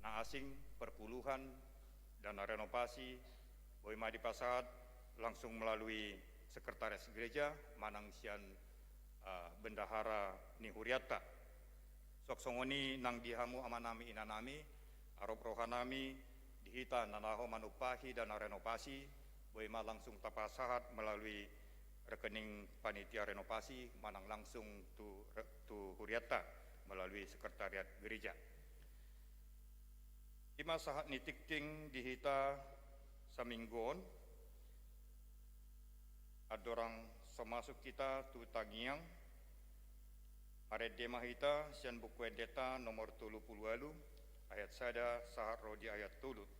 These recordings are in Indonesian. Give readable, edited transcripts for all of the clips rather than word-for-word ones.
na asing, perpuluhan, dan renovasi, Boy Madi Pasad langsung melalui Sekretaris Gereja Manangsian Bendahara Nihuriata. Soksongoni nang dihamu amanami inanami, arop rohanami, dihita nanaho manupahi dan renovasi, Boy Ma langsung tapasahat melalui rekening panitia renovasi, manang langsung tu Huriata melalui Sekretariat Gereja. Ima sahat nitikting dihita saminggon, adorang semasuk kita tu tangiang, Arede mahita sian buku deta nomor 30 ayat sada sahat rodi ayat tulut.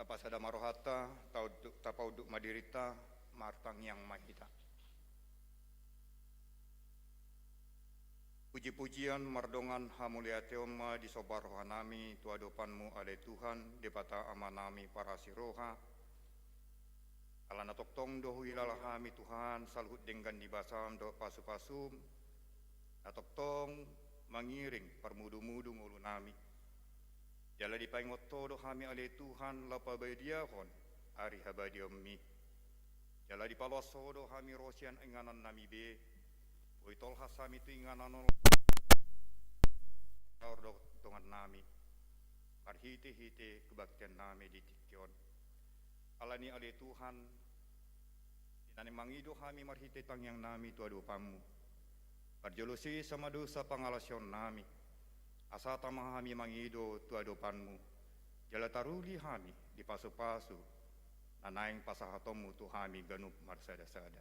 Pasada marohata, tapauduk madirita, martang yang mahita. Puji-pujian mardongan hamuliateoma disobar rohanami, tuadopanmu ale Tuhan, debata amanami para siroha. Alana toktong dohu ilalahami Tuhan, salhut denggan dibasam do pasu-pasum, natoktong mangiring permudu-mudu ngulunami. Jala dipaingoto do kami ale Tuhan lapa badiahon ari habadiommi. Jala dipaloso do kami rosian inganan nami be. Boitol hasami tu inganan do tongan nami. Marhite-hite kebaktian nami di tikyon. Alani ale Tuhan dinani mangido kami marhite tangyang nami tuado pamu. Parjolosi sama dosa pangalasyon nami. Asa tamah kami mangido tuadopanmu, jala taruli kami di pasu-pasu, nanaing pasahatomu tu kami ganup marsada-sada.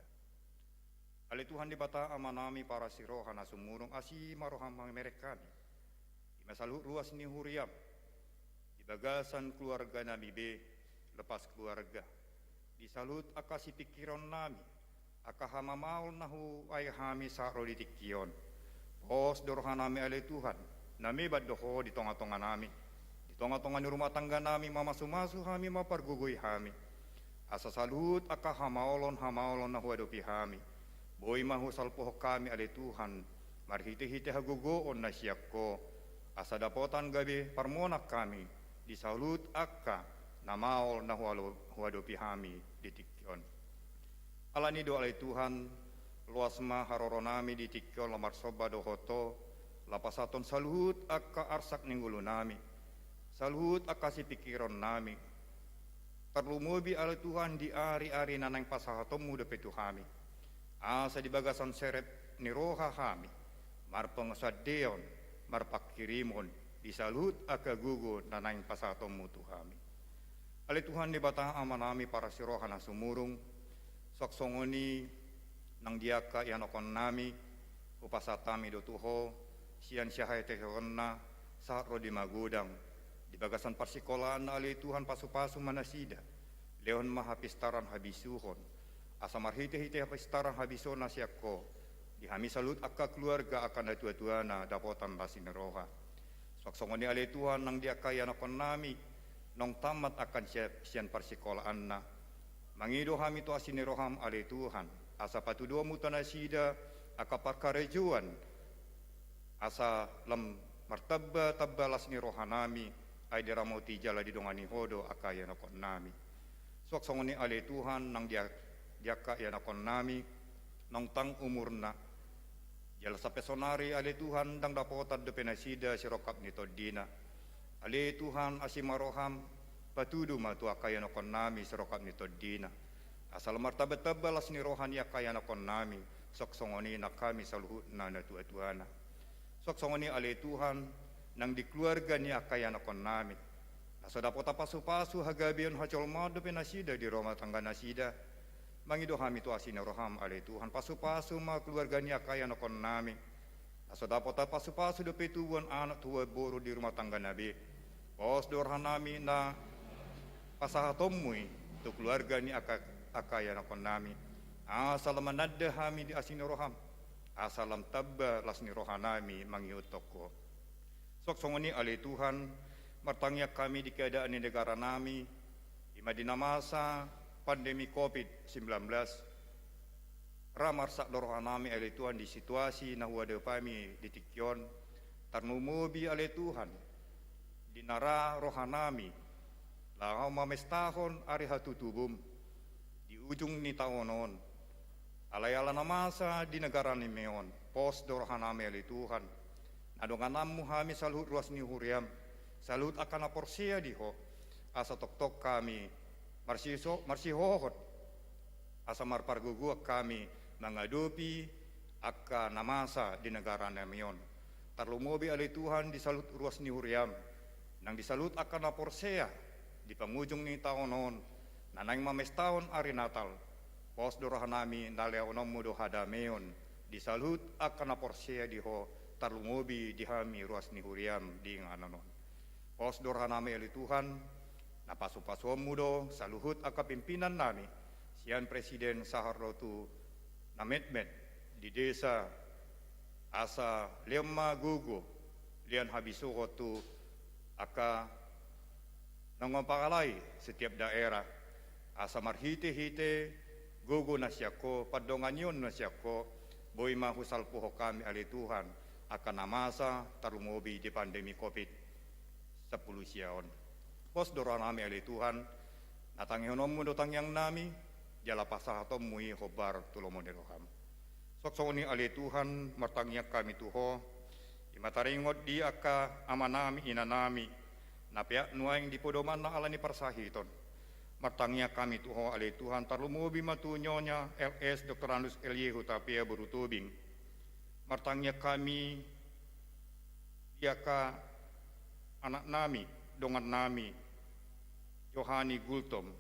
Ale Tuhan dibata amanami para siroha na sumurong asi marohamang merek kami. Di masalut ruas ni huriam, di bagasan keluarga nami be, lepas keluarga. Di salut akasi pikiran nami, akahamamaul nahu ay kami sa roditikyon. Pos dorohanami ale Tuhan. Nami baddoho di tonga-tonga nami, di tonga-tonga ni rumah tangga nami mamasu-masu kami mapargugui kami. Asa salut aka hamaolon na huadopi kami. Boy mahu salpoh kami ale Tuhan, marhite-hite hagugoon na siyakko. Asa dapotan gabi parmonak kami, di salut aka namaol na huadopi kami di tikyon. Alani do ale Tuhan, luas ma haroro nami di tikyon lamar soba dohoto, lapasaton saluhut akka arsak ninggulu nami, saluhut akka si pikiron nami, Terlumubi ala Tuhan di ari-ari nanang pasahatomu depe Tuhami. Asa di bagasan seret ni roha kami. Marpengasadeon, marpakirimon, disalut aka gugu nanang pasahatomu Tuhami. Ali Tuhan di batang amanami para siroha na sumurung. Soksongoni nang diaka yanokon nami. Upasatami do tuho. Sian syahai tehorna saat rodi magudang. Di bagasan persikolaan ali Tuhan pasu-pasu manasida. Leon mahapistaran habisuhon. Asa marhite-hite hapistaran habison nasyakko. Di hami salut akka keluarga akan datua-tuana dapotan basineroha. Soksongoni ali Tuhan nang diakaya nakon nami. Nong tamat akan sian persikolaan na. Mangido hami tu asineroham ali Tuhan. Asa patudo mutanasida aka parkarejuan. Asa lam martabba lasni rohanami. Ay diramoti jala di dongani hodo akaya nakon nami. Soksongoni ale Tuhan nang diaka ya nakon nami nang tang umurna. Jala sa pesonari ale Tuhan dang dapotan de penasida sirokap ni todina. Ale Tuhan asimaroham patudu matu akaya nakon nami sirokap ni todina. Asal martabat-tabba lasni rohani akaya nakon nami. Soksongoni nak kami saluhut na natua-tuana. Soksongoni ale Tuhan nang di keluarga ni akaya nakon nami. Asa dapat pasu-pasu hagabion hacol madu penasida di rumah tangga nasida. Mangido hami tu asina roham ale Tuhan pasu-pasu ma keluarga ni akaya nakon nami. Asa dapat pasu-pasu do petuan anak tua boru di rumah tangga nabi. Pos dorhan nami na pasahatomui tu keluarga ni akaya nakon nami. Asal manadda hami di asina roham. Asalam tabba lasni rohanami mangiutoko. Soksongoni ale Tuhan, martangyak kami di keadaan di negara nami, di masa pandemi COVID-19, ramar sak lorohan nami ale Tuhan di situasi na huwade kami di tikyon, tarnumubi ale Tuhan, di nara rohanami, lahau mamestahon ari hatutubum, di ujung ni taonon, alayala na masa di negara ni meon, pos dorohan nami ale Tuhan, adonganam muhami salut ruas ni huriam, salut akan aporsia diho, asa tok-tok kami, marsihohot, asa marpargugu kami mengadupi akan namasa di negara namion. Tarlumobi ali Tuhan di salut ruas ni huriam, nang disalut akan aporsia di pengujung ni taonon, nanang mamestahon ari Natal, pos dorohanami naleonom mudo hadameon, disalut akan aporsia diho, tarlungobi dihami ruas ni huriam di ngananon. Pos dorhanami ali Tuhan, napasu-pasu mudo saluhut aka pimpinan nami, sian Presiden Saharlotu nametmet di desa asa lemma gugu, lian habisuho tu aka nangompakalay setiap daerah, asa marhite-hite gugu nasyako, padonganyon nasyako, boy mahusal puho kami ali Tuhan, akan namasa tarumobi di pandemi COVID-10 siaon. Pos doran nami ali Tuhan, natangihonom mudo tangyang nami, jala pasahatom mui hobar tulomoderoham. Soksoni ali Tuhan, martangyak kami tuho, imataringot di aka amanami inanami, napiak nuaing di podoman na alani parsahiton. Martangyak kami tuho ali Tuhan, tarumobi matunyonya LS Dr. Andus Eliehu Tapia Burutubing. Martangnya kami iaka anak nami, dongan nami, Yohani Gultom,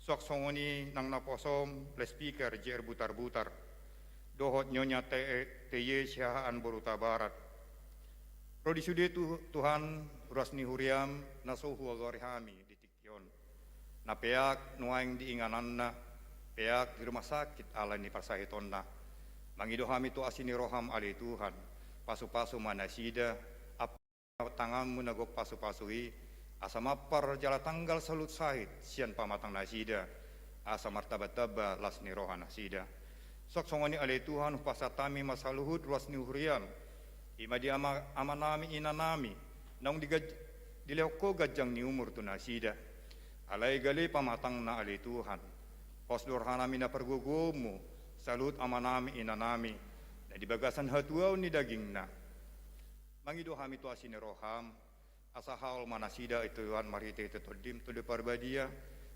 soksongoni nang naposom, le speaker JR Butar-Butar, dohot nyonya TY Syahaan Boruta Barat. Rodi sude Tuhan, rasni huriam, nasuhu agorihami di tikyon. Na peak nuaing diingananna, peak di rumah sakit ala ni parsahitonna. Mangido kami tu asini roham ali Tuhan, pasu-pasu manasida, apa tanganmu nagok pasu-pasui, asa mapar jala tanggal salut sahid, sian pamatang nasida, asa martabat-tabba lasni rohan nasida. Soksongoni ali Tuhan, pasatami masaluhud ruasni huriam, ima di amanami inanami, naung dilehoko gajang ni umur tu nasida, alay gali pamatang na ali Tuhan, pos dorhanami na pergugumu, salut amanami inanami, na di bagasan hatuaw ni daging na. Mangido kami tu asini roham, asa haul manasida ituan marite itodim tu de parbadia,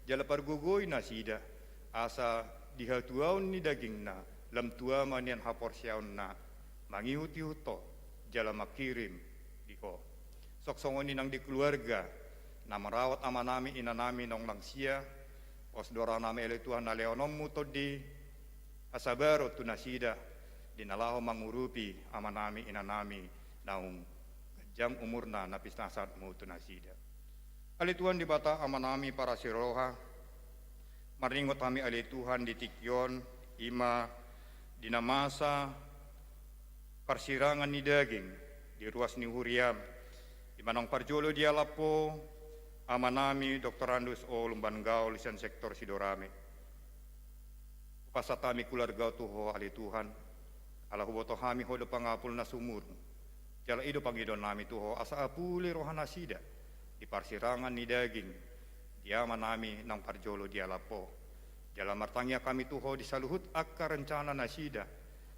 jala pargugoi na sida, asa dihatuaon ni daging na, lam tua manian haporsiaon na, mangihuti-huto, jala makirim, diko. Soksongoni nang di keluarga, na merawat ama nami ina nami nong langsia, os dora nami ele Tuhan na leonom muto di, asabaro tu nasida, dinalaho mangurupi ama nami ina nami, naung jam umurna napis nasat mutu nasida. Ali Tuhan di bata ama nami para siroha, maringot kami ali Tuhan di tikyon, ima, dinamasa, persirangan ni daging, di ruas ni huriam, di manong parjolo di alapo, ama nami Dr. Andus o Lumbanggao, lisan sektor Sidorame. Pasatami keluarga tuho ali Tuhan, ala huboto kami hodo pangapul na sumur, jala ido pangidon nami tuho, asa apuli rohana sida, di parsirangan ni daging, di ama nami nang parjolo di alapo. Jala martangya kami tuho di saluhut akka rencana nasida,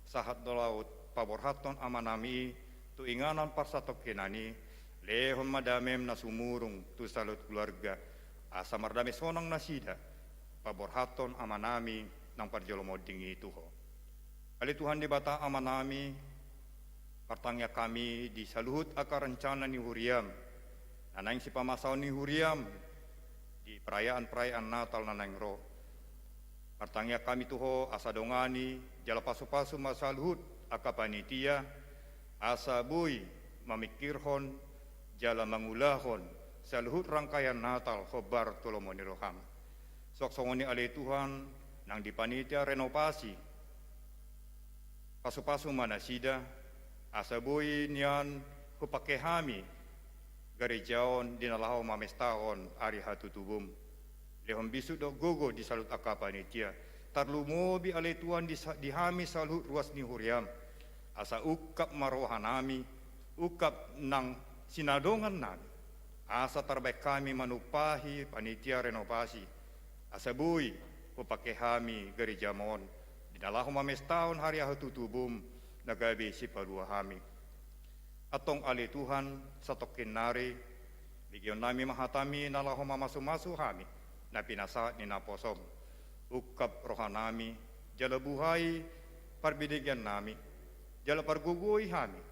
sahat do laut paborhaton ama nami, tu inganan parsatok kinani, lehon madamem na sumurung tu salut keluarga, asa mardame sonang nasida, paborhaton ama nami nang parjolo modingi tuho. Ali Tuhan di bata ama nami, martangya kami di saluhut akka rencana ni huriam, nanang si pamasaw ni huriam, di perayaan-perayaan Natal nanang roh. Martangya kami tuho asa dongani, jala pasu-pasu masaluhut aka panitia, asa bui mamikirhon, jala mangulahon, saluhut rangkaian Natal khobar tulomoni roham. Soksongoni ali Tuhan, nang di panitia renovasi, pasu-pasu manasida, asa bui nian hupakehami, garejaon dinalaho mamestahon ari hatutubum. Lehon bisu do gogo di salut aka panitia. Tarlumobi ale Tuhan di hami salut ruas ni huriam. Asa ukap marohanami, ukap nang sinadongan nami. Asa terbaik kami manupahi panitia renovasi. Asa bui hupakehami garejamon. Dinalaho mamestahon hari hatutubum nagabi si padua hami. Atong ali Tuhan satokin nari, bigyan nami mahatami nalaho mamasu-masu hami, na pinasa ni naposom. Ukap rohanami, jala buhay, parbidegyan nami, jala pargugoy hami,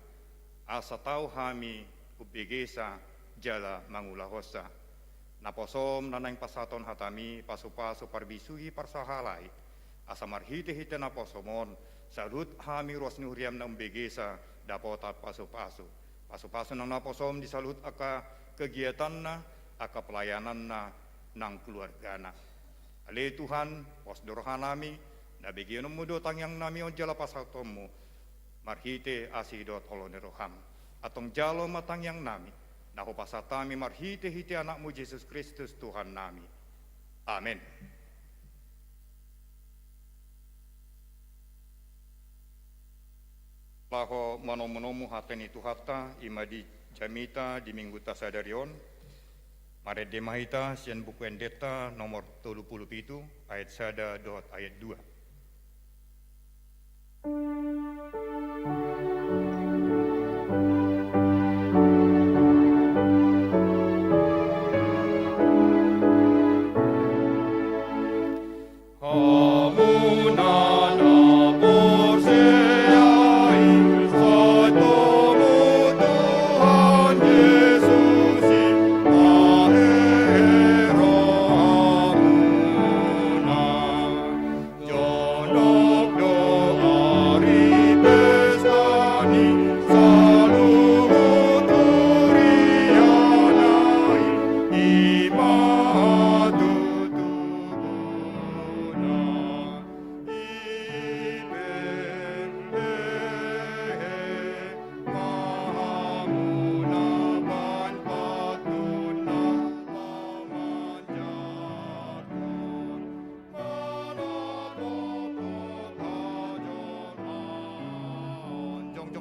asa tau hami, ubigesa, jala mangulahosa. Naposom nanang pasaton hatami, pasu-pasu parbisuhi parsahalay, asa marhite-hite naposomon, salut hami ruas ni huriam na umbigesa, dapotat pasu-pasu. Pasu-pasu ng naposom di salut aka kegiatan na, aka pelayanan na ng keluarga na. Ali Tuhan, pos dorohan nami, nabigyan mo do tangyang nami on jala pasatom mo, marhite asidot oloniroham. Atong jalo matangyang nami, naho pasatami marhite-hite anakmu Yesus Kristus Tuhan nami. Amin. Laho manomu hateni tuhata imadi jamita di minggu tasadarion mare demahita sian buku endeta nomor 37 ayat sada dot ayat 2.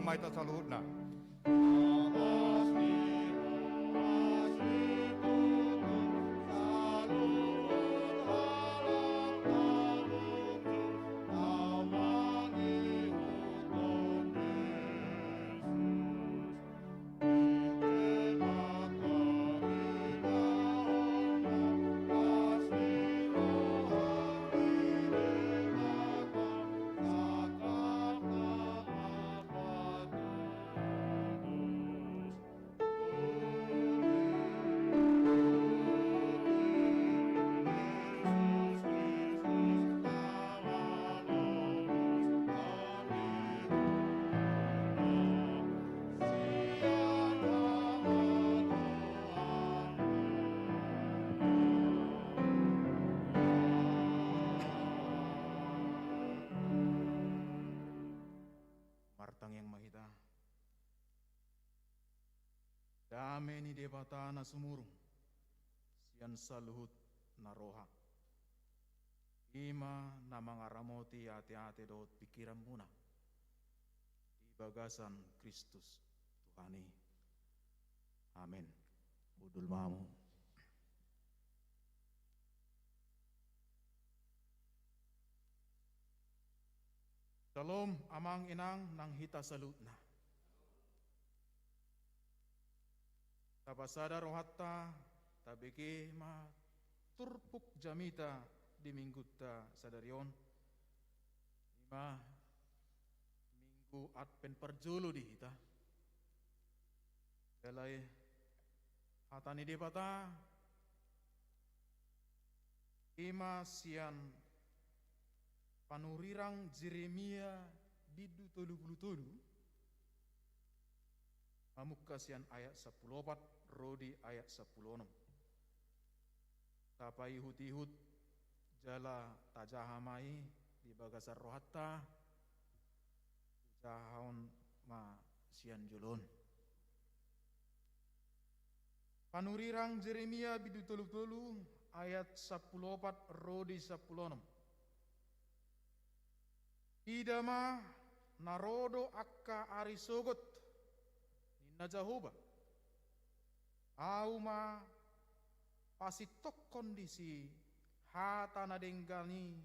Maita saluhutna. Name ni debata na sumurung, sian saluhut na roha. Ima na mga ramoti ate-ate dot pikiran muna. Di bagasan Kristus Tuhani. Amen. Udul mamu. Shalom amang inang nang hita salutna. Tapasada rohatta tabiki ma turpuk jamita di mingguta sadarion. Ima minggu adpen perjulu di hita. Dalai hatani depata ima sian panurirang Jeremia bidu tolu amukasian ayat 14 rodi ayat 16 tapai hut-hut jala tajahamai di bagasar rohatta jahon ma sian julun panurirang Jeremia bidu tolu ayat 14 rodi 16 idama narodo akka arisogot ninna Jehovah auma pasitok kondisi hata nadenggani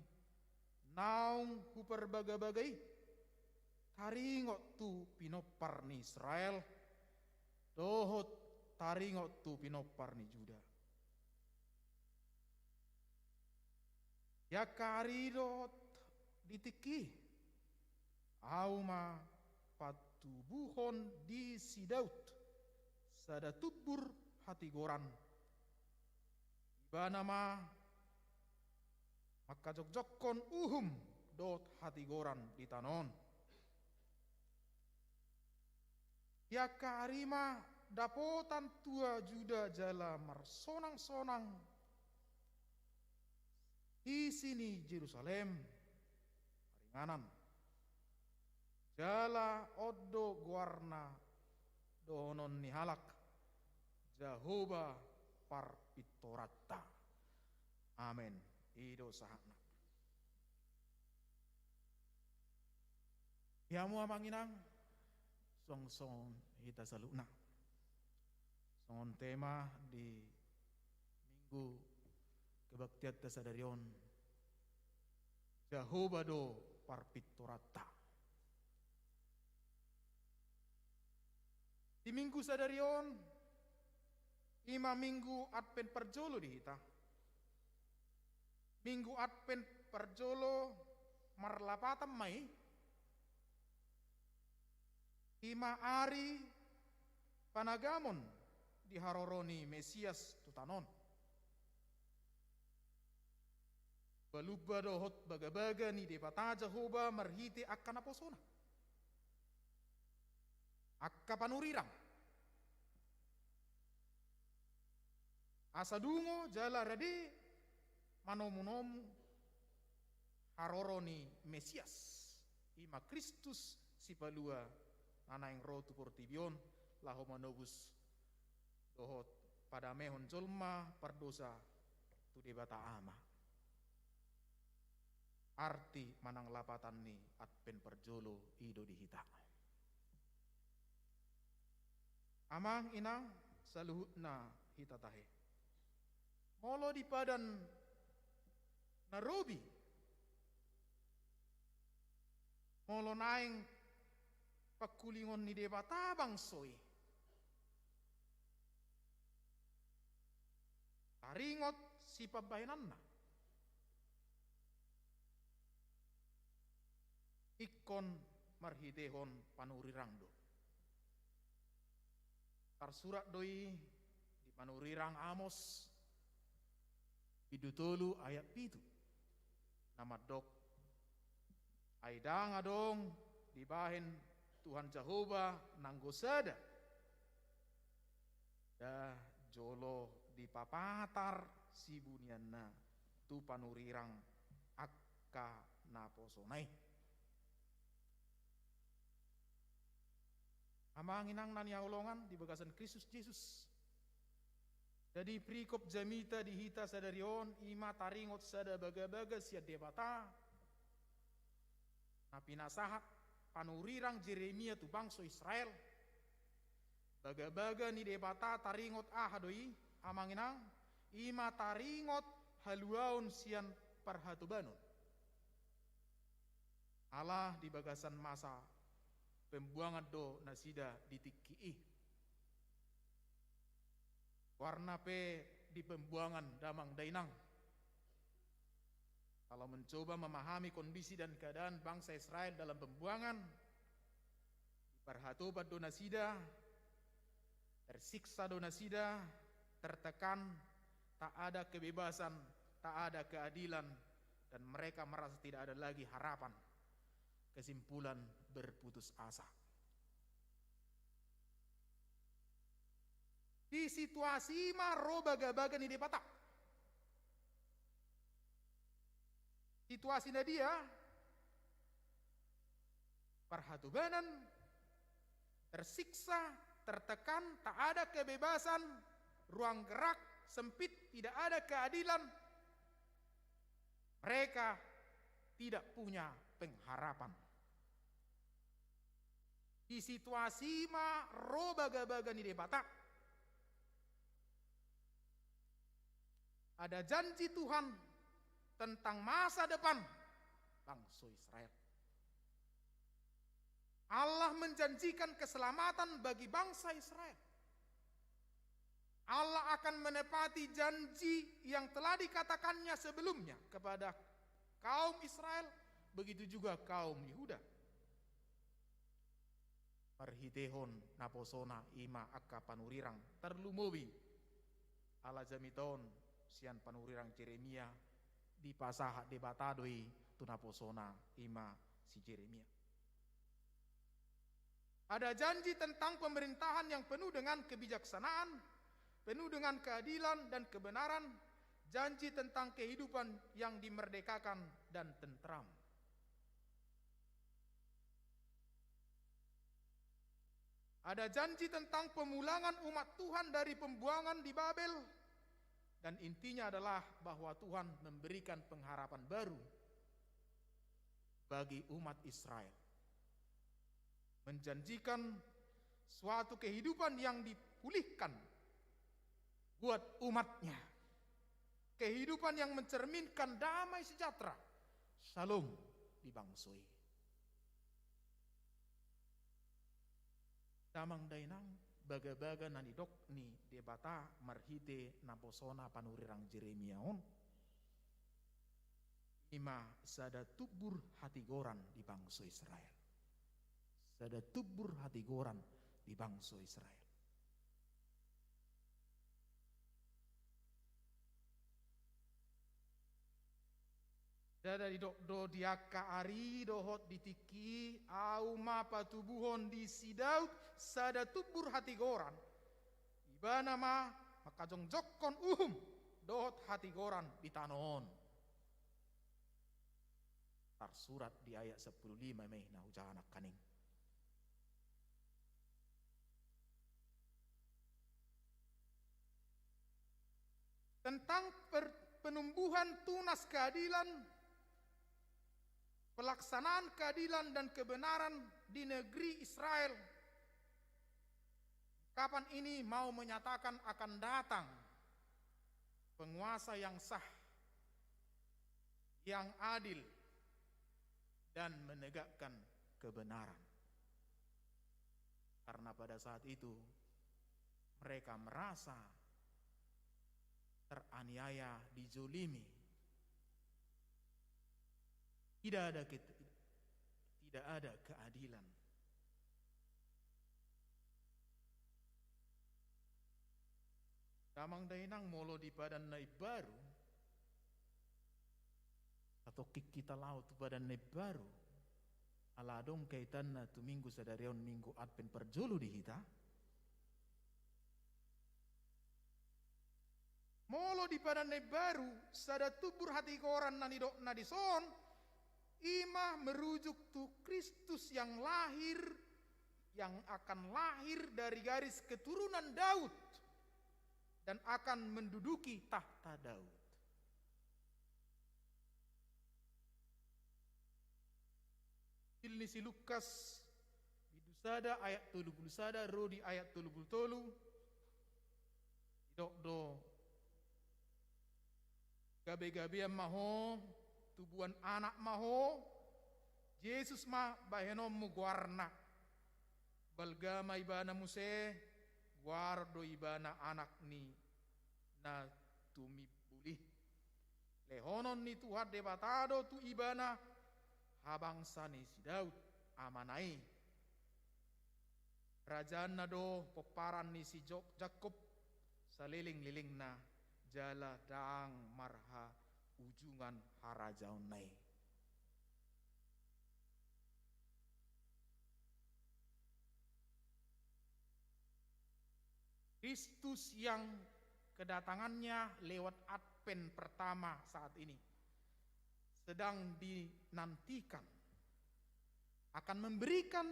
naung huperbaga-bagai taringot tu pinopar ni Israel dohot taringot tu pinopar ni Juda ya karidot ditiki auma patubuhon di sidaut sada tubur hati goran ibana ma maka jok-jokkon uhum dot hati goran di tanon ya karima dapotan tua Juda jala marsonang-sonang di sini Yerusalem ringanan jala oddo guarna donon ni halak Jehovah parpitoratta. Amen. Ido sahana. Yamu amanginang song-song hita saluna. Songon tema di minggu kebaktian tasadarion Jehovah do parpitoratta. Di minggu sadarion, ima minggu adpen perjolo di hita. Minggu adpen perjolo marlapatan mai. Ima ari panagamon di haroroni Mesias tutanon. Balubba dohot baga-baga ni depata Jehovah marhiti akan aposona. Akka panurirang asadungo jala rade manomunomu haroroni Mesias ima Kristus si palua nanaing rotu portibion laho manobus dohot pada mehon jolma pardosa tu debata ama arti manang lapatan ni adpen perjolo ido di hita. Amang inang saluhutna hitatahe. Molo di padan narobi. Molo naing pakulingon ni debata bangsoi. Taringot si pabayananna. Ikon marhidehon panurirangdo. Tarsurat doi di panurirang Amos bidutolu ayat pitu nama dok aidang adong dibahen Tuhan Jehovah nanggosada dah jolo di papatar si bunianna tu panurirang akka naposonai Amanginang nani aulongan di bagasan Kristus Yesus. Jadi prikop jamita dihita sadarion ima taringot sada baga-baga sia debata. Napi nasahat panurirang Jeremia tu bangsa Israel. Baga-baga ni debata taringot ahadoi amanginang ima taringot haluaun sian parhatubanon. Allah di bagasan masa pembuangan do nasida ditikii. Warna pe di pembuangan damang dainang. Kalau mencoba memahami kondisi dan keadaan bangsa Israel dalam pembuangan, perhatobat do nasida, tersiksa do nasida, tertekan, tak ada kebebasan, tak ada keadilan, dan mereka merasa tidak ada lagi harapan. Kesimpulan berputus asa. Di situasi maro baga-baga ni depata. Situasi dia perhatubanan, tersiksa, tertekan, tak ada kebebasan, ruang gerak sempit, tidak ada keadilan. Mereka tidak punya pengharapan. Di situasi ma ro baga-baga ni debata. Ada janji Tuhan tentang masa depan bangsa Israel. Allah menjanjikan keselamatan bagi bangsa Israel. Allah akan menepati janji yang telah dikatakannya sebelumnya kepada kaum Israel, begitu juga kaum Yehuda. Parhitehon naposona ima akka panurirang terlumobi ala jamiton sian panurirang Jeremia di pasaha debatadoi tunaposona ima si Jeremia. Ada janji tentang pemerintahan yang penuh dengan kebijaksanaan, penuh dengan keadilan dan kebenaran, janji tentang kehidupan yang dimerdekakan dan tentram. Ada janji tentang pemulangan umat Tuhan dari pembuangan di Babel, dan intinya adalah bahwa Tuhan memberikan pengharapan baru bagi umat Israel. Menjanjikan suatu kehidupan yang dipulihkan buat umatnya. Kehidupan yang mencerminkan damai sejahtera, shalom di bangsoi. Damang dainang baga-baga nanidok ni debata marhite naposona panurirang Jeremia on. Ima sada tubur hati goran di bangsa Israel. Sada tubur hati goran di bangsa Israel. Dada di do diaka ari dohot ditiki au ma patubuhon di sidaut sada tubur hati goran. Ibana ma makajong jokkon dohot hati goran di tanon. Tersurat di ayat 15 meh na ujahanak kaning. Tentang penumbuhan tunas keadilan, pelaksanaan keadilan dan kebenaran di negeri Israel. Kapan ini mau menyatakan akan datang penguasa yang sah, yang adil, dan menegakkan kebenaran. Karena pada saat itu mereka merasa teraniaya, dijolimi. Tidak ada keadilan. Damang dainang molo di padan nai baru atau kita laut padan nai baru aladong kaitan na tu minggu sadarion minggu advent perjolu di hita. Molo di padan nai baru sada tubur hati koran nanidok nadison imah merujuk tu Kristus yang lahir yang akan lahir dari garis keturunan Daud dan akan menduduki tahta Daud. Injil si Lukas bidusada ayat 31 rodi ayat 33 do gabe-gabean maho tubuhan anak maho Yesus ma bahenom mu guarna balgama ibana muse guardo ibana anak ni na tumi bulih lehonon ni Tuhan debatado tu ibana habangsa ni si Daud amanai rajaan na do peparan ni si Jakob saliling-liling na jala daang marha ujungan harajaun nai. Kristus yang kedatangannya lewat Advent pertama saat ini sedang dinantikan akan memberikan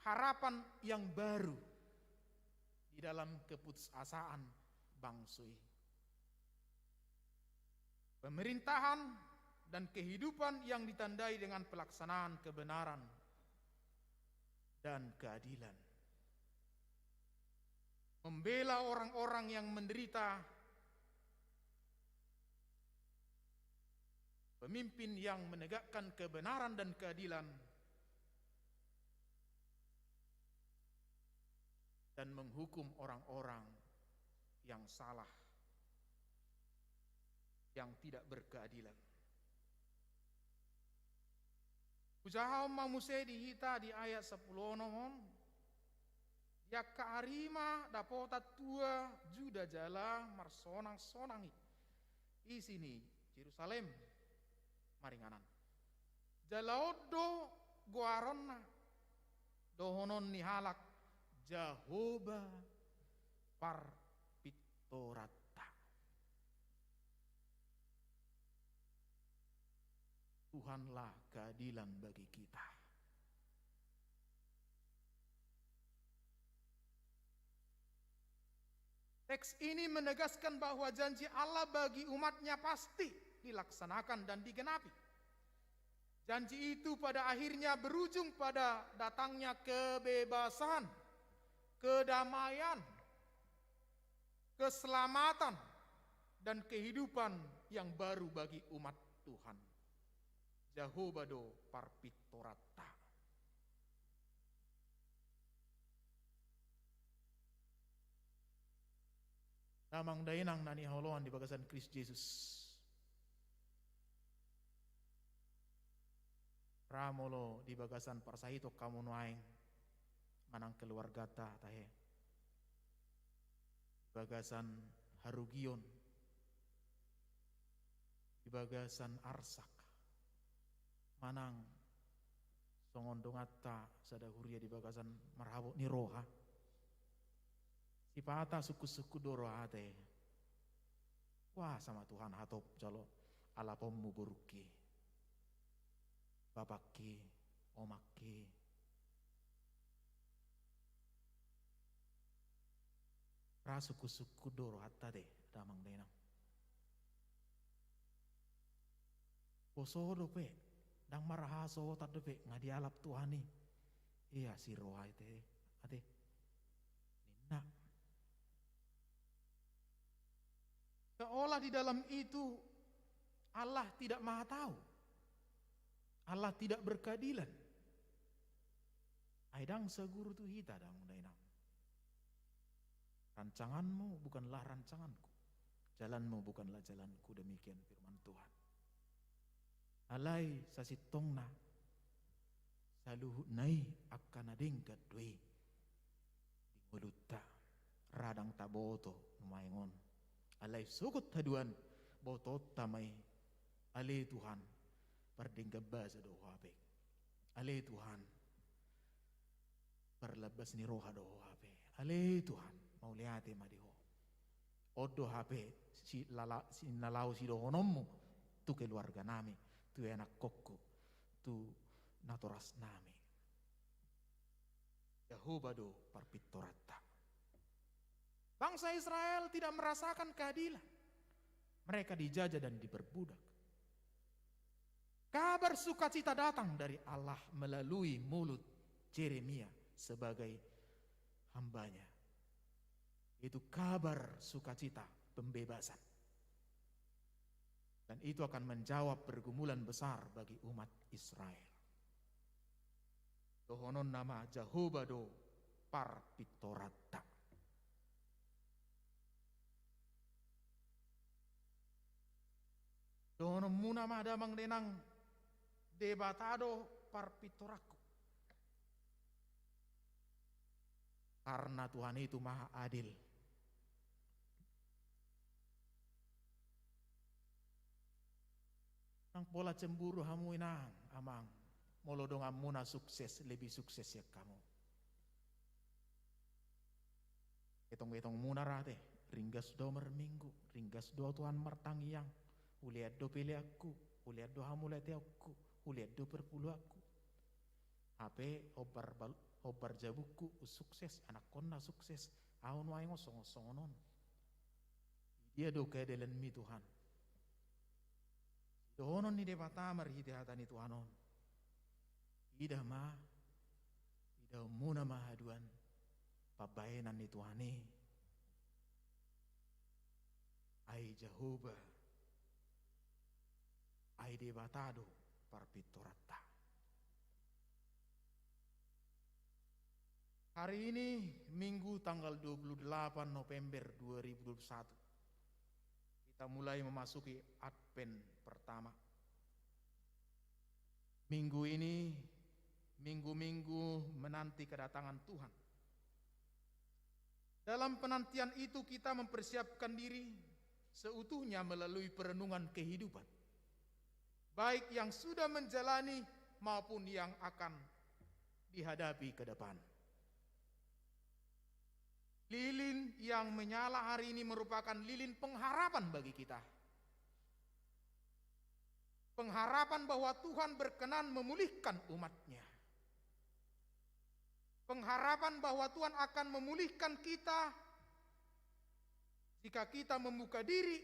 harapan yang baru di dalam keputusasaan bangsui. Pemerintahan dan kehidupan yang ditandai dengan pelaksanaan kebenaran dan keadilan. Membela orang-orang yang menderita, pemimpin yang menegakkan kebenaran dan keadilan, dan menghukum orang-orang yang salah, yang tidak berkeadilan. Usaha mamuse dihita di ayat 10 nomon. Yakka arima dapota tua juda jala marsonang-sonangi. Di sini Yerusalem maringanan. Jalaodo guaronna dohonon nihalak Jahoba parpitorata. Tuhanlah keadilan bagi kita. Teks ini menegaskan bahwa janji Allah bagi umatnya pasti dilaksanakan dan digenapi. Janji itu pada akhirnya berujung pada datangnya kebebasan, kedamaian, keselamatan, dan kehidupan yang baru bagi umat Tuhan. Jahobado parpitorata. Namang dainang nani holoan di bagasan Kristus Yesus. Ramolo di bagasan parsahito kamu nuaing manang keluarga ta tahe. Bagasan Harugion. Di bagasan Arsak. Manang songondongata sadahuria di bagasan Marhabo Niroha. Sipata suku-suku doro ate. Wah sama Tuhan hatop jalo ala pommu buruki. Babaki, omaki. Ra suku-suku doro hatta deh damang denang. Poso dope, dang marahaso tadepe ngadialap Tuhani. Iya si roha ite ate. Nina. Seolah di dalam itu Allah tidak maha tahu. Allah tidak berkeadilan. Aidang seguru tu hita dang dainang. Rancanganmu bukanlah rancanganku. Jalanmu bukanlah jalanku, demikian firman Tuhan. Alai sasitongna saluhu nai akan adengkat dwe. Di mulutta radang taboto maingon. Alai sugut haduan botot tamai. Ale Tuhan perdengga sa do hape. Ale Tuhan perlabas ni roha do hape. Ale Tuhan mau liate madiho. Odo hape si nalau si do honommu tu keluarga nami, tu anak kokku, tu natoras nami. Jehovado parpittorata. Bangsa Israel tidak merasakan keadilan. Mereka dijajah dan diperbudak. Kabar sukacita datang dari Allah melalui mulut Yeremia sebagai hambanya. Itu kabar sukacita pembebasan. Dan itu akan menjawab pergumulan besar bagi umat Israel. Tohonon nama Jehovado parpittorata. Tohonon muna madamang denang debatado parpittoraku. Karena Tuhan itu maha adil. Nang pola cemburu hamu inang amang molodong amuna sukses lebih sukses ya kamu. Etong muna rate ringgas do minggu ringgas do Tuhan martangiang uliat do pilih aku uliat do hamu lete aku uliat do perpuluh aku. HP obar jabuku sukses anak konna sukses aun wae ngosong non. Dia do kedelan mi Tuhan. Dohonon ni debata marhiti hatani Tuhanon. Ida muna mahaduan pabayanan ni Tuhane. Ai Jehovah. Ai debatado parpittorata. Hari ini Minggu tanggal 28 November 2021. Kita mulai memasuki Advent pertama. Minggu ini minggu-minggu menanti kedatangan Tuhan. Dalam penantian itu kita mempersiapkan diri seutuhnya melalui perenungan kehidupan. Baik yang sudah menjalani maupun yang akan dihadapi ke depan. Lilin yang menyala hari ini merupakan lilin pengharapan bagi kita. Pengharapan bahwa Tuhan berkenan memulihkan umatnya. Pengharapan bahwa Tuhan akan memulihkan kita jika kita membuka diri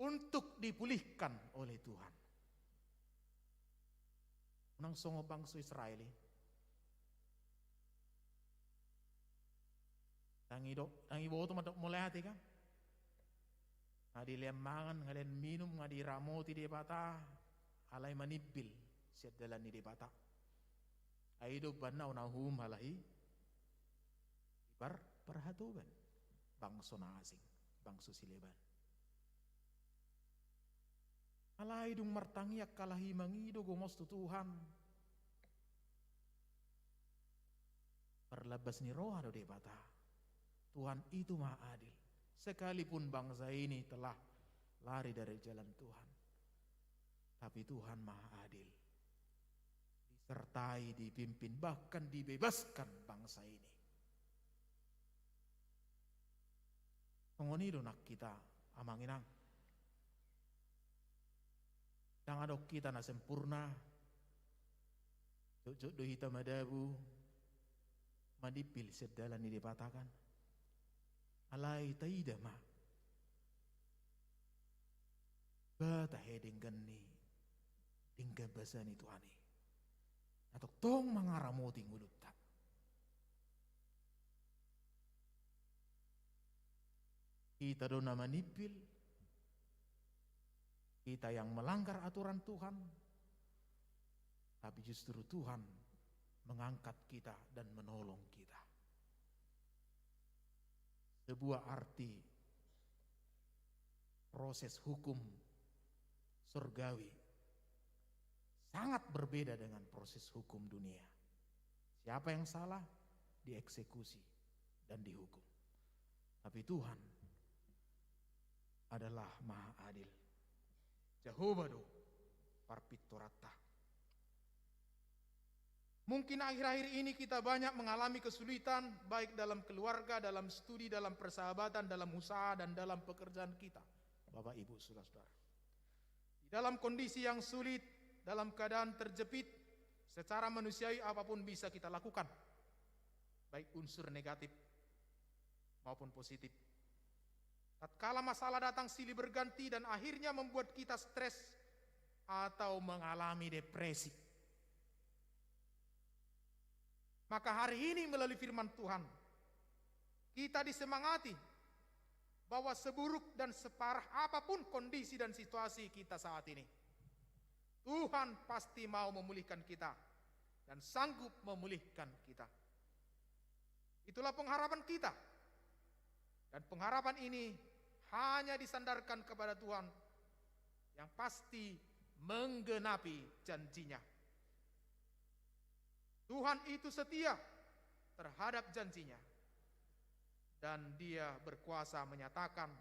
untuk dipulihkan oleh Tuhan. Nang songo bangsa Israeli. Tangi bawa tu mulai hati kan? Ngadi lemangan, ngadi minum, ngadi ramoti di bata, alai manibil siat dalan di bata. Aido banau nahum halahi, ibar perhatuban bangsa asing, bangsa sileban. Alai dung martangiak kalahi mangido gomos tu Tuhan. Perlabas ni roh ado di bata. Tuhan itu maha adil. Sekalipun bangsa ini telah lari dari jalan Tuhan. Tapi Tuhan maha adil. Disertai, dipimpin, bahkan dibebaskan bangsa ini. Mengonido nak kita amanginang. Yang adok kita na sempurna. Jok do hita madabu. Madipil sedalan ini dipatakan. Alai taida ma bata heding gani dingga basani Tuhani atau tong mangaramoti ngulutak kita do nama nipil kita yang melanggar aturan Tuhan tapi justru Tuhan mengangkat kita dan menolong kita. Sebuah arti proses hukum surgawi sangat berbeda dengan proses hukum dunia. Siapa yang salah dieksekusi dan dihukum. Tapi Tuhan adalah maha adil. Jehovado parpittorata. Mungkin akhir-akhir ini kita banyak mengalami kesulitan, baik dalam keluarga, dalam studi, dalam persahabatan, dalam usaha, dan dalam pekerjaan kita. Bapak, Ibu, Saudara-saudara. Di dalam kondisi yang sulit, dalam keadaan terjepit, Secara manusiawi apapun bisa kita lakukan, baik unsur negatif maupun positif. Tatkala masalah datang silih berganti dan akhirnya membuat kita stres atau mengalami depresi. Maka hari ini melalui firman Tuhan, kita disemangati bahwa seburuk dan separah apapun kondisi dan situasi kita saat ini, Tuhan pasti mau memulihkan kita dan sanggup memulihkan kita. Itulah pengharapan kita. Dan pengharapan ini hanya disandarkan kepada Tuhan yang pasti menggenapi janjinya. Tuhan itu setia terhadap janjinya. Dan Dia berkuasa menyatakan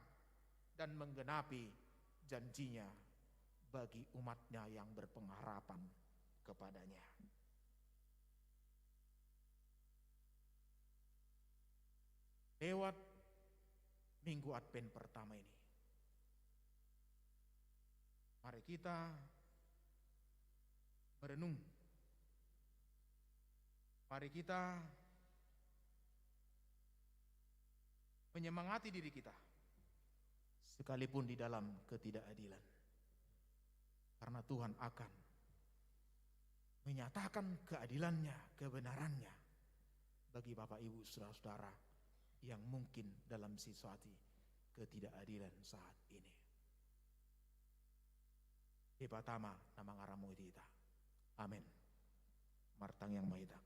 dan menggenapi janjinya bagi umatnya yang berpengharapan kepadanya. Lewat Minggu Advent pertama ini, mari kita merenung. Mari kita menyemangati diri kita, sekalipun di dalam ketidakadilan. Karena Tuhan akan menyatakan keadilannya, kebenarannya bagi Bapak Ibu saudara-saudara yang mungkin dalam situasi ketidakadilan saat ini. Di pertama nama ngaramu kita. Amin. Martang yang maida.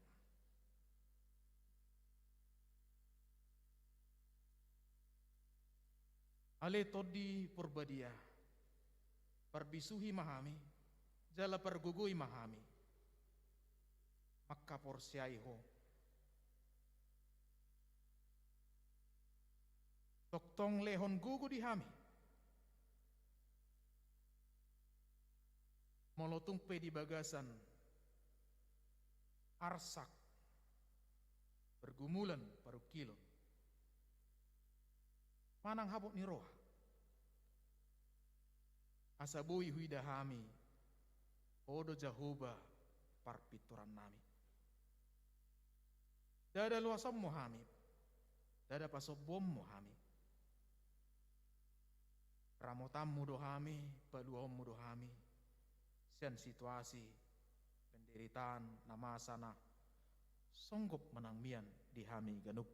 Ale todi purbadia, perbisuhi mahami, jala pergugui mahami, maka porsiaiho, toktong lehon gugu dihami, molotung pe di bagasan, arsak, bergumulan paru kilo, manang habok ni roh, asabui huidahami, odo jahuba parpituran nami, dada luasam muhami, dada pasobom muhami, ramotam mudohami, paluom mudohami, sian situasi, penderitaan, namasana, songgop menangmian dihami ganup,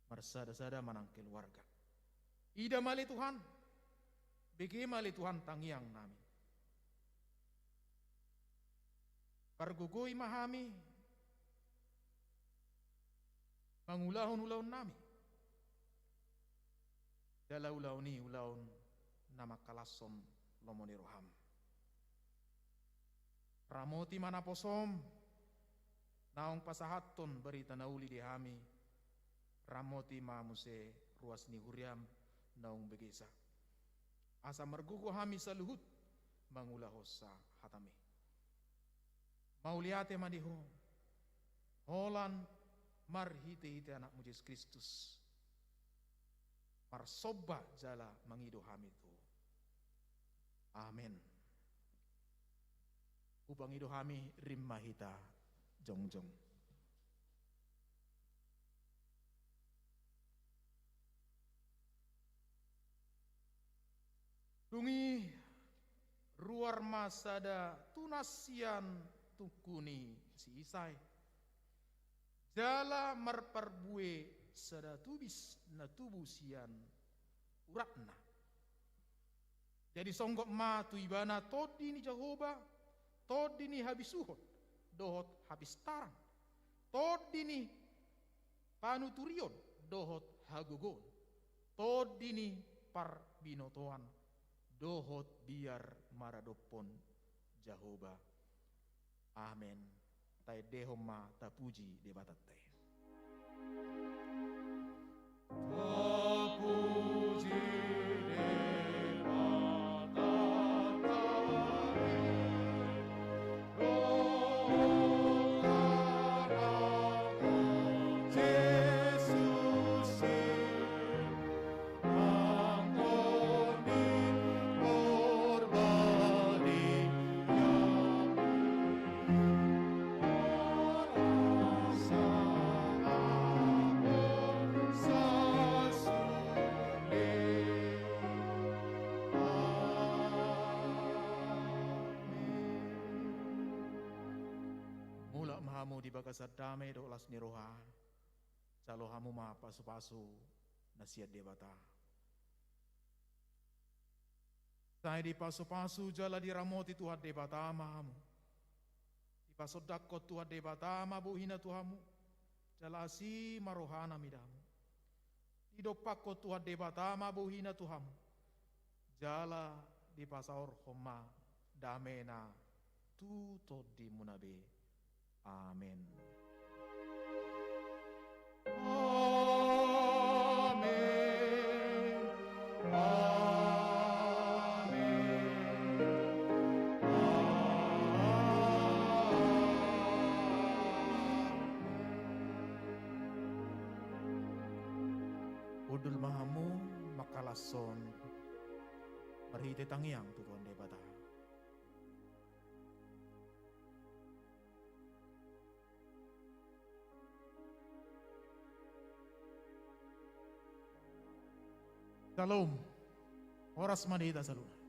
mersada-sada manang keluarga. Ida mali Tuhan, bagi mali Tuhan tangiang nami. Pargugui mahami, mangulahun-ulahun nami. Dalau-launi ulahun nama kalasom lomoni roham. Ramoti mana posom, naong pasahaton berita nauli dihami. Ramoti mamuse ruas ni huriam naung begesa. Asa mergugu hami saluhut mangulahosa hatami. Mauliate madiho. Holan marhite-hite anak Yesus Kristus. Marsoba jala mangido hami tu. Amin. Upangido hami rimmahita jongjong. Tungi ruar masada tunasian tukuni si isai. Jala marparbue sada tubis na tubusian uratna. Jadi songgok ma tu ibana todi ni Jehovah, todi ni habis uhot, dohot habis tarang. Todi ni panuturion, dohot hagogon. Todi ni parbinotoan, dohot biar maradopon Jehovah. Amen. Tai dehoma tapuji debatat teh. Tapuji Ula mahamu di bakasat damai do ulas niroha. Calo hamu ma pasu-pasu nasihat debata. Saya di pasu-pasu jala di ramoti Tuhan debata mahamu. Di pasodakot Tuhan debata ma buhina Tuhamu. Jala si marohana midamu. Di dopakot Tuhan debata ma buhina Tuhamu. Jala di pasaor homa damena tuto di munabe. Amin. Amin. Udul mahamu makalason marhite tangiang tutuan debata. Shalom. Oras manita saluna.